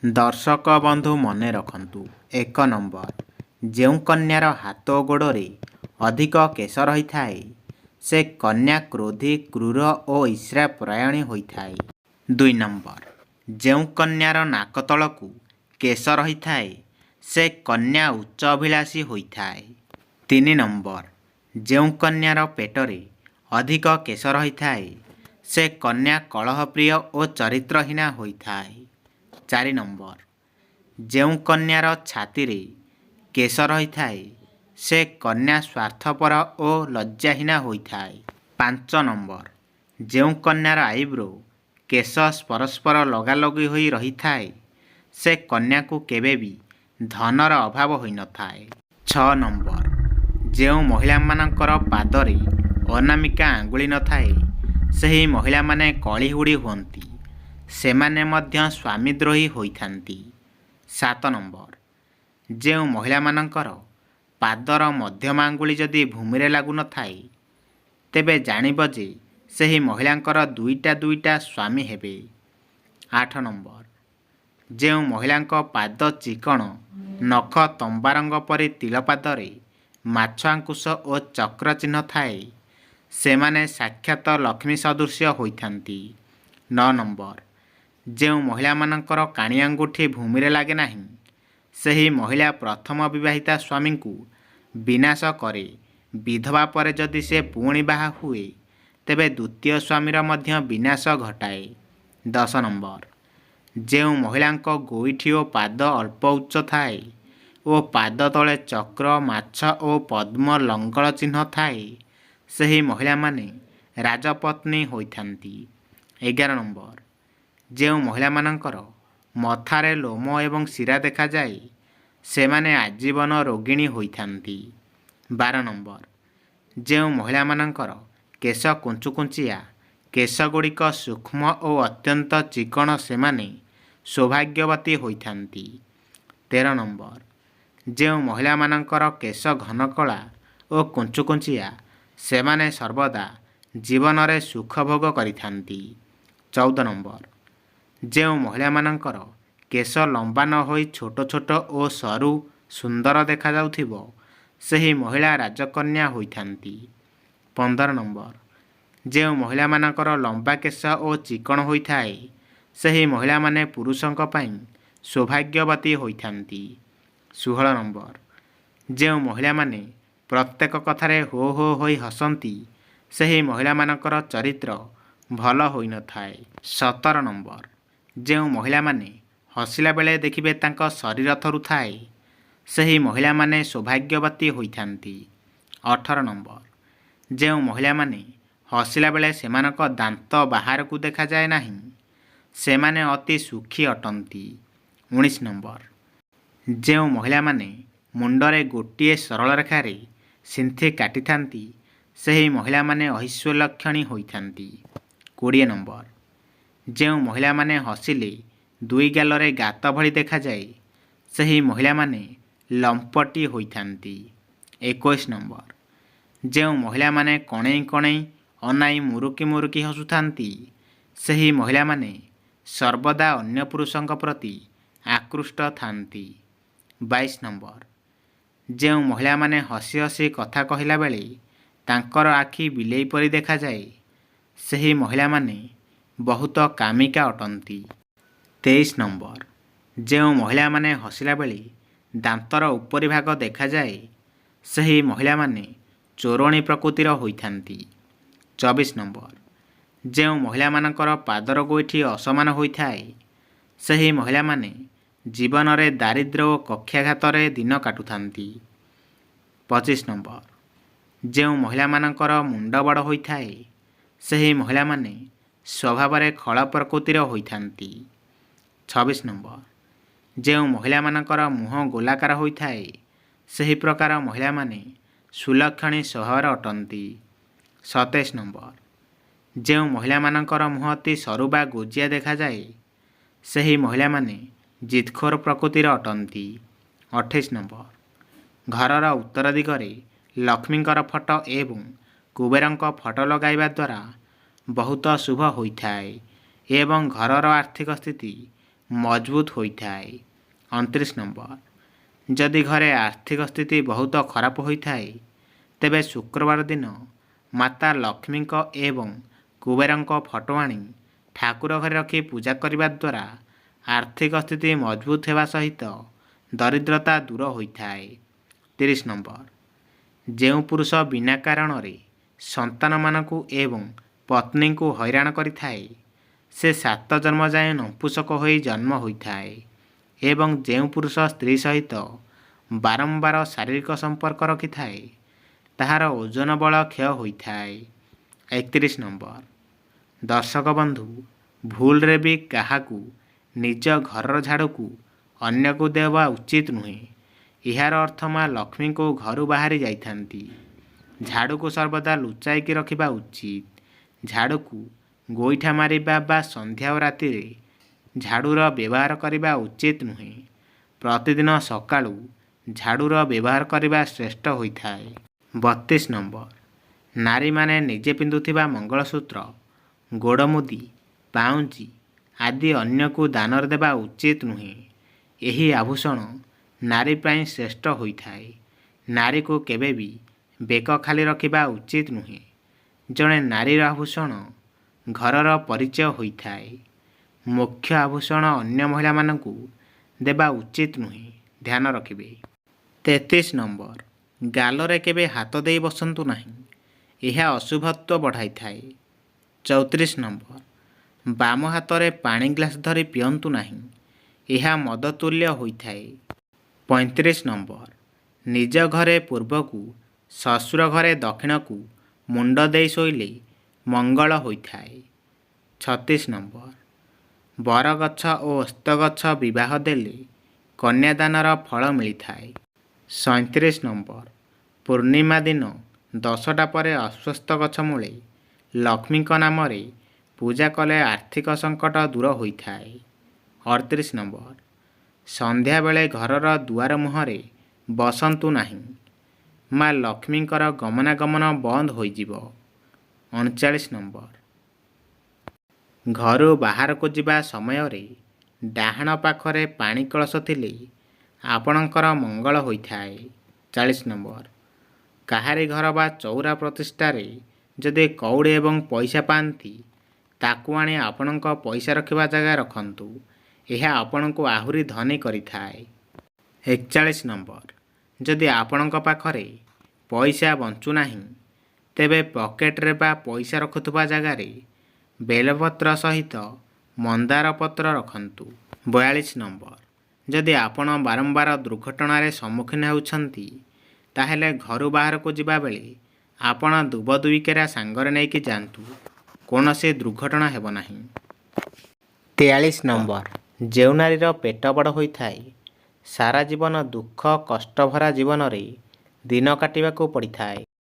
ଦର୍ଶକ ବନ୍ଧୁ ମନେ ରଖନ୍ତୁ। 1 ନମ୍ବର, ଯେଉଁ କନ୍ୟାର ହାତ ଓ ଗୋଡ଼ରେ ଅଧିକ କେଶ ରହିଥାଏ ସେ କନ୍ୟା କ୍ରୋଧୀ, କ୍ରୂର ଓ ଈର୍ଷାପରାୟଣୀ ହୋଇଥାଏ। 2 ନମ୍ବର, ଯେଉଁ କନ୍ୟାର ନାକ ତଳକୁ କେଶ ରହିଥାଏ ସେ କନ୍ୟା ଉଚ୍ଚ ଅଭିଳାଷୀ ହୋଇଥାଏ। 3 ନମ୍ବର, ଯେଉଁ କନ୍ୟାର ପେଟରେ ଅଧିକ କେଶ ରହିଥାଏ ସେ କନ୍ୟା କଳହପ୍ରିୟ ଓ ଚରିତ୍ରହୀନା ହୋଇଥାଏ। 4 ନମ୍ବର, ଯେଉଁ କନ୍ୟାର ଛାତିରେ କେଶ ରହିଥାଏ ସେ କନ୍ୟା ସ୍ୱାର୍ଥପର ଓ ଲଜ୍ଜାହୀନା ହୋଇଥାଏ। 5 ନମ୍ବର, ଯେଉଁ କନ୍ୟାର ଆଇବ୍ରୋ କେଶ ପରସ୍ପର ଲଗାଲଗି ହୋଇ ରହିଥାଏ ସେ କନ୍ୟାକୁ କେବେ ବି ଧନର ଅଭାବ ହୋଇନଥାଏ। 6 ନମ୍ବର, ଯେଉଁ ମହିଳାମାନଙ୍କର ପାଦରେ ଅନାମିକା ଆଙ୍ଗୁଳି ନଥାଏ ସେହି ମହିଳାମାନେ କଳିହୁଡ଼ି ହୁଅନ୍ତି। ସେମାନେ ମଧ୍ୟ ସ୍ୱାମୀଦ୍ରୋହୀ ହୋଇଥାନ୍ତି। 7 ନମ୍ବର, ଯେଉଁ ମହିଳାମାନଙ୍କର ପାଦର ମଧ୍ୟମା ଆଙ୍ଗୁଳି ଯଦି ଭୂମିରେ ଲାଗୁନଥାଏ ତେବେ ଜାଣିବ ଯେ ସେହି ମହିଳାଙ୍କର ଦୁଇଟା ସ୍ୱାମୀ ହେବେ। 8 ନମ୍ବର, ଯେଉଁ ମହିଳାଙ୍କ ପାଦ ଚିକଣ, ନଖ ତମ୍ବା ରଙ୍ଗ ପରି ତିଳ ପାଦରେ ମାଛ ଆଙ୍କୁଶ ଓ ଚକ୍ର ଚିହ୍ନ ଥାଏ ସେମାନେ ସାକ୍ଷାତ ଲକ୍ଷ୍ମୀ ସଦୃଶ୍ୟ ହୋଇଥାନ୍ତି। 9 ନମ୍ବର, ଯେଉଁ ମହିଳାମାନଙ୍କର କାଣି ଆଙ୍ଗୁଠି ଭୂମିରେ ଲାଗେ ନାହିଁ ସେହି ମହିଳା ପ୍ରଥମ ବିବାହିତା ସ୍ୱାମୀଙ୍କୁ ବିନାଶ କରେ। ବିଧବା ପରେ ଯଦି ସେ ପୁଣି ବାହା ହୁଏ ତେବେ ଦ୍ୱିତୀୟ ସ୍ୱାମୀର ମଧ୍ୟ ବିନାଶ ଘଟାଏ। 10 ନମ୍ବର, ଯେଉଁ ମହିଳାଙ୍କ ଗୋଇଠି ଓ ପାଦ ଅଳ୍ପ ଉଚ୍ଚ ଥାଏ ଓ ପାଦ ତଳେ ଚକ୍ର, ମାଛ ଓ ପଦ୍ମ ଲଙ୍ଗଳ ଚିହ୍ନ ଥାଏ ସେହି ମହିଳାମାନେ ରାଜପତ୍ନୀ ହୋଇଥାନ୍ତି। 11 ନମ୍ବର, ଯେଉଁ ମହିଳାମାନଙ୍କର ମଥାରେ ଲୋମ ଏବଂ ଶିରା ଦେଖାଯାଏ ସେମାନେ ଆଜୀବନ ରୋଗିଣୀ ହୋଇଥାନ୍ତି। 12 ନମ୍ବର, ଯେଉଁ ମହିଳାମାନଙ୍କର କେଶ କୁଞ୍ଚୁକୁଞ୍ଚିଆ, କେଶଗୁଡ଼ିକ ସୂକ୍ଷ୍ମ ଓ ଅତ୍ୟନ୍ତ ଚିକଣ ସେମାନେ ସୌଭାଗ୍ୟବତୀ ହୋଇଥାନ୍ତି। 13 ନମ୍ବର, ଯେଉଁ ମହିଳାମାନଙ୍କର କେଶ ଘନ କଳା ଓ କୁଞ୍ଚୁକୁଞ୍ଚିଆ ସେମାନେ ସର୍ବଦା ଜୀବନରେ ସୁଖ ଭୋଗ କରିଥାନ୍ତି। 14 ନମ୍ବର, ଯେଉଁ ମହିଳାମାନଙ୍କର କେଶ ଲମ୍ବା ନ ହୋଇ ଛୋଟ ଛୋଟ ଓ ସରୁ ସୁନ୍ଦର ଦେଖାଯାଉଥିବ ସେହି ମହିଳା ରାଜକନ୍ୟା ହୋଇଥାନ୍ତି। 15 ନମ୍ବର, ଯେଉଁ ମହିଳାମାନଙ୍କର ଲମ୍ବା କେଶ ଓ ଚିକଣ ହୋଇଥାଏ ସେହି ମହିଳାମାନେ ପୁରୁଷଙ୍କ ପାଇଁ ସୌଭାଗ୍ୟବତୀ ହୋଇଥାନ୍ତି। 16 ନମ୍ବର, ଯେଉଁ ମହିଳାମାନେ ପ୍ରତ୍ୟେକ କଥାରେ ହୋ ହୋ ହୋଇ ହସନ୍ତି ସେହି ମହିଳାମାନଙ୍କର ଚରିତ୍ର ଭଲ ହୋଇନଥାଏ। 17 ନମ୍ବର, ଯେଉଁ ମହିଳାମାନେ ହସିଲା ବେଳେ ଦେଖିବେ ତାଙ୍କ ଶରୀର ଥରୁଥାଏ ସେହି ମହିଳାମାନେ ସୌଭାଗ୍ୟବତୀ ହୋଇଥାନ୍ତି। 18 ନମ୍ବର, ଯେଉଁ ମହିଳାମାନେ ହସିଲା ବେଳେ ସେମାନଙ୍କ ଦାନ୍ତ ବାହାରକୁ ଦେଖାଯାଏ ନାହିଁ ସେମାନେ ଅତି ସୁଖୀ ଅଟନ୍ତି। 19 ନମ୍ବର, ଯେଉଁ ମହିଳାମାନେ ମୁଣ୍ଡରେ ଗୋଟିଏ ସରଳ ରେଖାରେ ସିନ୍ଥି କାଟିଥାନ୍ତି ସେହି ମହିଳାମାନେ ଐଶ୍ୱଲ୍ୟକ୍ଷଣୀ ହୋଇଥାନ୍ତି। 20 ନମ୍ବର, ଯେଉଁ ମହିଳାମାନେ ହସିଲେ ଦୁଇ ଗାଲରେ ଗାତ ଭଳି ଦେଖାଯାଏ ସେହି ମହିଳାମାନେ ଲମ୍ପଟି ହୋଇଥାନ୍ତି। 21 ନମ୍ବର, ଯେଉଁ ମହିଳାମାନେ କଣେଇ କଣେଇ ଅନାଇ ମୁରୁକି ମୁରୁକି ହସୁଥାନ୍ତି ସେହି ମହିଳାମାନେ ସର୍ବଦା ଅନ୍ୟ ପୁରୁଷଙ୍କ ପ୍ରତି ଆକୃଷ୍ଟ ଥାନ୍ତି। 22 ନମ୍ବର, ଯେଉଁ ମହିଳାମାନେ ହସି ହସି କଥା କହିଲା ବେଳେ ତାଙ୍କର ଆଖି ବିଲେଇ ପରି ଦେଖାଯାଏ ସେହି ମହିଳାମାନେ ବହୁତ କାମିକା ଅଟନ୍ତି। 23 ନମ୍ବର, ଯେଉଁ ମହିଳାମାନେ ହସିଲା ବେଳେ ଦାନ୍ତର ଉପରି ଭାଗ ଦେଖାଯାଏ ସେହି ମହିଳାମାନେ ଚୋରଣୀ ପ୍ରକୃତିର ହୋଇଥାନ୍ତି। 24 ନମ୍ବର, ଯେଉଁ ମହିଳାମାନଙ୍କର ପାଦର ଗୋଇଠି ଅସମାନ ହୋଇଥାଏ ସେହି ମହିଳାମାନେ ଜୀବନରେ ଦାରିଦ୍ର୍ୟ ଓ କକ୍ଷାଘାତରେ ଦିନ କାଟୁଥାନ୍ତି। 25 ନମ୍ବର, ଯେଉଁ ମହିଳାମାନଙ୍କର ମୁଣ୍ଡ ବଡ଼ ହୋଇଥାଏ ସେହି ମହିଳାମାନେ ସ୍ୱଭାବରେ ଖଳ ପ୍ରକୃତିର ହୋଇଥାନ୍ତି। 26 ନମ୍ବର, ଯେଉଁ ମହିଳାମାନଙ୍କର ମୁହଁ ଗୋଲାକାର ହୋଇଥାଏ ସେହି ପ୍ରକାର ମହିଳାମାନେ ସୁଲକ୍ଷଣୀ ସ୍ୱଭାବର ଅଟନ୍ତି। 27 ନମ୍ବର, ଯେଉଁ ମହିଳାମାନଙ୍କର ମୁହଁ ଅତି ସରୁ ବା ଗୋଜିଆ ଦେଖାଯାଏ ସେହି ମହିଳାମାନେ ଜିଦଖୋର ପ୍ରକୃତିର ଅଟନ୍ତି। 28 ନମ୍ବର, ଘରର ଉତ୍ତର ଦିଗରେ ଲକ୍ଷ୍ମୀଙ୍କର ଫଟୋ ଏବଂ କୁବେରଙ୍କ ଫଟୋ ଲଗାଇବା ଦ୍ୱାରା ବହୁତ ଶୁଭ ହୋଇଥାଏ ଏବଂ ଘରର ଆର୍ଥିକ ସ୍ଥିତି ମଜବୁତ ହୋଇଥାଏ। 29 ନମ୍ବର, ଯଦି ଘରେ ଆର୍ଥିକ ସ୍ଥିତି ବହୁତ ଖରାପ ହୋଇଥାଏ ତେବେ ଶୁକ୍ରବାର ଦିନ ମାତା ଲକ୍ଷ୍ମୀଙ୍କ ଏବଂ କୁବେରଙ୍କ ଫଟୋ ଆଣି ଠାକୁର ଘରେ ରଖି ପୂଜା କରିବା ଦ୍ୱାରା ଆର୍ଥିକ ସ୍ଥିତି ମଜବୁତ ହେବା ସହିତ ଦରିଦ୍ରତା ଦୂର ହୋଇଥାଏ। 30 ନମ୍ବର, ଯେଉଁ ପୁରୁଷ ବିନା କାରଣରେ ସନ୍ତାନମାନଙ୍କୁ ଏବଂ ପତ୍ନୀଙ୍କୁ ହଇରାଣ କରିଥାଏ ସେ 7 ଜନ୍ମ ଯାଏଁ ନପୁଂସକ ହୋଇ ଜନ୍ମ ହୋଇଥାଏ ଏବଂ ଯେଉଁ ପୁରୁଷ ସ୍ତ୍ରୀ ସହିତ ବାରମ୍ବାର ଶାରୀରିକ ସମ୍ପର୍କ ରଖିଥାଏ ତାହାର ଓଜନ ବଳ କ୍ଷୟ ହୋଇଥାଏ। 31 ନମ୍ବର, ଦର୍ଶକ ବନ୍ଧୁ, ଭୁଲରେ ବି କାହାକୁ ନିଜ ଘରର ଝାଡ଼ୁକୁ ଅନ୍ୟକୁ ଦେବା ଉଚିତ ନୁହେଁ। ଏହାର ଅର୍ଥ ମା ଲକ୍ଷ୍ମୀଙ୍କୁ ଘରୁ ବାହାରି ଯାଇଥାନ୍ତି। ଝାଡ଼ୁକୁ ସର୍ବଦା ଲୁଚାଇକି ରଖିବା ଉଚିତ। ଝାଡ଼ୁକୁ ଗୋଇଠା ମାରିବା ବା ସନ୍ଧ୍ୟା ଓ ରାତିରେ ଝାଡ଼ୁର ବ୍ୟବହାର କରିବା ଉଚିତ ନୁହେଁ। ପ୍ରତିଦିନ ସକାଳୁ ଝାଡ଼ୁର ବ୍ୟବହାର କରିବା ଶ୍ରେଷ୍ଠ ହୋଇଥାଏ। 32 ନମ୍ବର, ନାରୀମାନେ ନିଜେ ପିନ୍ଧୁଥିବା ମଙ୍ଗଳସୂତ୍ର, ଗୋଡ଼ମୁଦି, ପାଉଁଜି ଆଦି ଅନ୍ୟକୁ ଦାନରେ ଦେବା ଉଚିତ ନୁହେଁ। ଏହି ଆଭୂଷଣ ନାରୀ ପାଇଁ ଶ୍ରେଷ୍ଠ ହୋଇଥାଏ। ନାରୀକୁ କେବେ ବି ବେକ ଖାଲି ରଖିବା ଉଚିତ ନୁହେଁ। ଜଣେ ନାରୀର ଆଭୂଷଣ ଘରର ପରିଚୟ ହୋଇଥାଏ। ମୁଖ୍ୟ ଆଭୂଷଣ ଅନ୍ୟ ମହିଳାମାନଙ୍କୁ ଦେବା ଉଚିତ ନୁହେଁ, ଧ୍ୟାନ ରଖିବେ। 33 ନମ୍ବର, ଗାଲରେ କେବେ ହାତ ଦେଇ ବସନ୍ତୁ ନାହିଁ, ଏହା ଅଶୁଭତ୍ୱ ବଢ଼ାଇଥାଏ। 34 ନମ୍ବର, ବାମ ହାତରେ ପାଣି ଗ୍ଲାସ ଧରି ପିଅନ୍ତୁ ନାହିଁ, ଏହା ମଦ ତୁଲ୍ୟ ହୋଇଥାଏ। 35 ନମ୍ବର, ନିଜ ଘରେ ପୂର୍ବକୁ ଶ୍ୱଶୁର ଘରେ ଦକ୍ଷିଣକୁ ମୁଣ୍ଡ ଦେଇ ଶୋଇଲେ ମଙ୍ଗଳ ହୋଇଥାଏ। 36 ନମ୍ବର, ବରଗଛ ଓ ଓସ୍ତଗଛ ବିବାହ ଦେଲେ କନ୍ୟାଦାନର ଫଳ ମିଳିଥାଏ। 37 ନମ୍ବର, ପୂର୍ଣ୍ଣିମା ଦିନ 10ଟା ପରେ ଅଶ୍ୱତ୍ଥ ଗଛ ମୂଳେ ଲକ୍ଷ୍ମୀଙ୍କ ନାମରେ ପୂଜା କଲେ ଆର୍ଥିକ ସଙ୍କଟ ଦୂର ହୋଇଥାଏ। 38 ନମ୍ବର, ସନ୍ଧ୍ୟାବେଳେ ଘରର ଦୁଆର ମୁହଁରେ ବସନ୍ତୁ ନାହିଁ, ମା ଲକ୍ଷ୍ମୀଙ୍କର ଗମନାଗମନ ବନ୍ଦ ହୋଇଯିବ। 39 ନମ୍ବର, ଘରୁ ବାହାରକୁ ଯିବା ସମୟରେ ଡାହାଣ ପାଖରେ ପାଣି କଳସ ଥିଲେ ଆପଣଙ୍କର ମଙ୍ଗଳ ହୋଇଥାଏ। 40 ନମ୍ବର, କାହାରି ଘର ବା ଚଉରା ପ୍ରତିଷ୍ଠାରେ ଯଦି କଉଡ଼ି ଏବଂ ପଇସା ପାଆନ୍ତି ତାକୁ ଆଣି ଆପଣଙ୍କ ପଇସା ରଖିବା ଜାଗାରେ ରଖନ୍ତୁ, ଏହା ଆପଣଙ୍କୁ ଆହୁରି ଧନୀ କରିଥାଏ। 41 ନମ୍ବର, ଯଦି ଆପଣଙ୍କ ପାଖରେ ପଇସା ବଞ୍ଚୁନାହିଁ ତେବେ ପକେଟରେ ବା ପଇସା ରଖୁଥିବା ଜାଗାରେ ବେଲପତ୍ର ସହିତ ମନ୍ଦାର ପତ୍ର ରଖନ୍ତୁ। 42 ନମ୍ବର, ଯଦି ଆପଣ ବାରମ୍ବାର ଦୁର୍ଘଟଣାରେ ସମ୍ମୁଖୀନ ହେଉଛନ୍ତି ତାହେଲେ ଘରୁ ବାହାରକୁ ଯିବାବେଳେ ଆପଣ ଦୁବ ଦୁଇକେରା ସାଙ୍ଗରେ ନେଇକି ଯାଆନ୍ତୁ, କୌଣସି ଦୁର୍ଘଟଣା ହେବ ନାହିଁ। 43 ନମ୍ବର, ଯେଉଁ ନାରୀର ପେଟ ବଡ଼ ହୋଇଥାଏ ସାରା ଜୀବନ ଦୁଃଖ କଷ୍ଟ ଭରା ଜୀବନରେ ଦିନ କାଟିବାକୁ ପଡ଼ିଥାଏ।